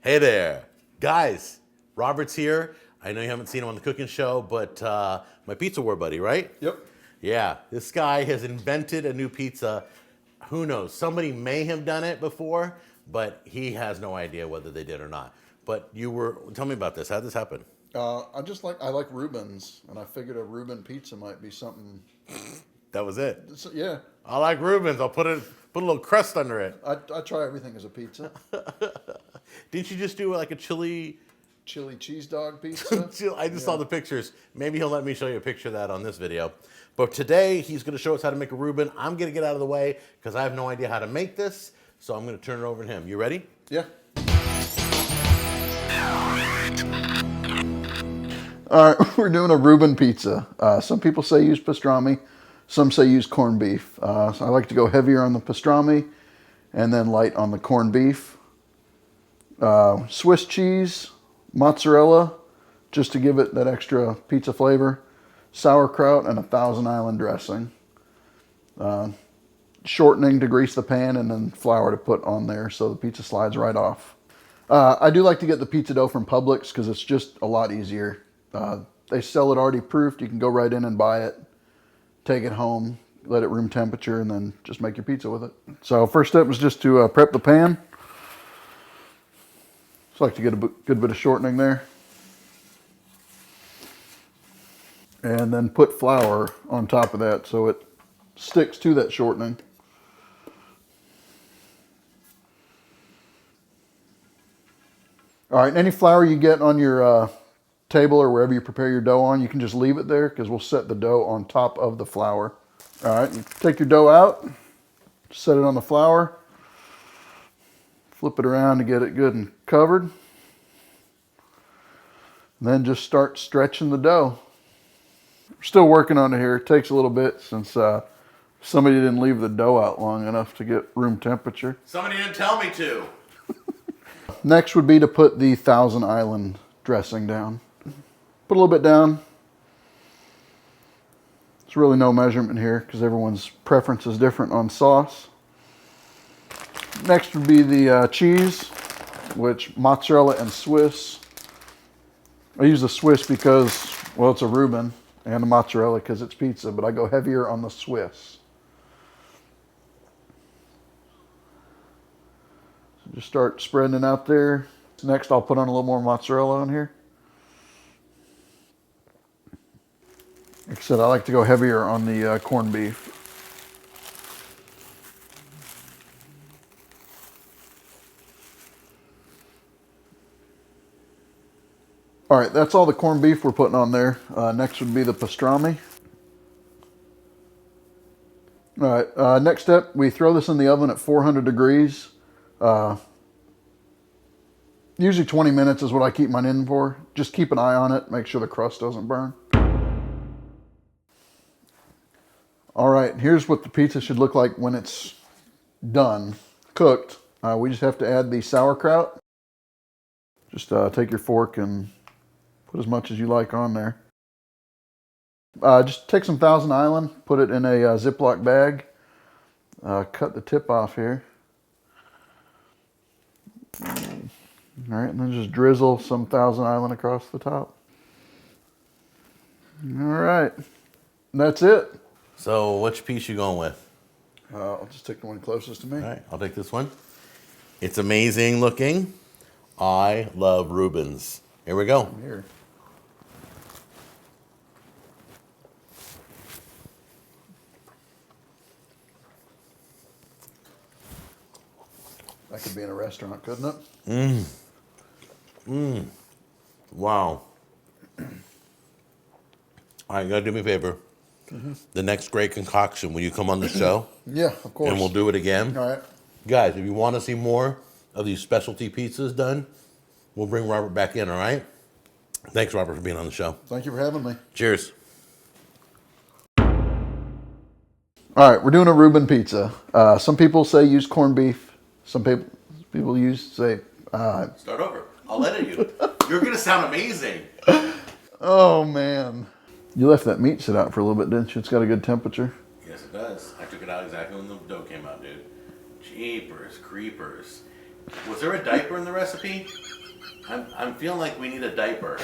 Hey there, guys. Robert's here. I know you haven't seen him on the cooking show, but my pizza war buddy, right? Yep. Yeah, this guy has invented a new pizza. Who knows? Somebody may have done it before, but he has no idea whether they did or not. But tell me about this. How did this happen? I like Reuben's, and I figured a Reuben pizza might be something. That was it. Yeah, I like Reuben's. I'll put a little crust under it. I try everything as a pizza. Didn't you just do like a chili Cheese dog pizza. I just saw the pictures. Maybe he'll let me show you a picture of that on this video. But today he's going to show us how to make a Reuben. I'm going to get out of the way because I have no idea how to make this. So I'm going to turn it over to him. You ready? Yeah. All right, we're doing a Reuben pizza. Some people say use pastrami. Some say use corned beef. So I like to go heavier on the pastrami and then light on the corned beef. Swiss cheese, mozzarella, just to give it that extra pizza flavor. Sauerkraut and a Thousand Island dressing. Shortening to grease the pan and then flour to put on there so the pizza slides right off. I do like to get the pizza dough from Publix because it's just a lot easier. They sell it already proofed. You can go right in and buy it, take it home, let it room temperature, and then just make your pizza with it. So first step is just to prep the pan. Just like to get a good bit of shortening there. And then put flour on top of that so it sticks to that shortening. All right, any flour you get on your table or wherever you prepare your dough on, you can just leave it there because we'll set the dough on top of the flour. All right, you take your dough out, set it on the flour, flip it around to get it good and covered. And then just start stretching the dough. We're still working on it here. It takes a little bit since somebody didn't leave the dough out long enough to get room temperature. Somebody didn't tell me to. Next would be to put the Thousand Island dressing down. Put a little bit down. There's really no measurement here because everyone's preference is different on sauce. Next would be the cheese, which mozzarella and Swiss. I use the Swiss because, well, it's a Reuben, and the mozzarella because it's pizza, but I go heavier on the Swiss. So just start spreading it out there. Next, I'll put on a little more mozzarella on here. Like I said, I like to go heavier on the corned beef. All right, that's all the corned beef we're putting on there. Next would be the pastrami. All right, next step, we throw this in the oven at 400 degrees. Usually 20 minutes is what I keep mine in for. Just keep an eye on it, make sure the crust doesn't burn. All right, here's what the pizza should look like when it's done, cooked. We just have to add the sauerkraut. Just take your fork and put as much as you like on there. Just take some Thousand Island, put it in a Ziploc bag. Cut the tip off here. All right, and then just drizzle some Thousand Island across the top. All right, that's it. So which piece you going with? I'll just take the one closest to me. All right, I'll take this one. It's amazing looking. I love Reuben's. Here we go. Here. That could be in a restaurant, couldn't it? Mmm. Mmm. Wow. All right, you gotta do me a favor. The next great concoction, will you come on the show? Yeah, of course. And we'll do it again. All right. Guys, if you want to see more of these specialty pizzas done, we'll bring Robert back in, all right? Thanks, Robert, for being on the show. Thank you for having me. Cheers. All right, we're doing a Reuben pizza. Some people say use corned beef. Some people say... Start over. I'll edit you. You're going to sound amazing. Oh, man. You left that meat sit out for a little bit, didn't you? It's got a good temperature. Yes, it does. I took it out exactly when the dough came out, dude. Jeepers creepers. Was there a diaper in the recipe? I'm feeling like we need a diaper.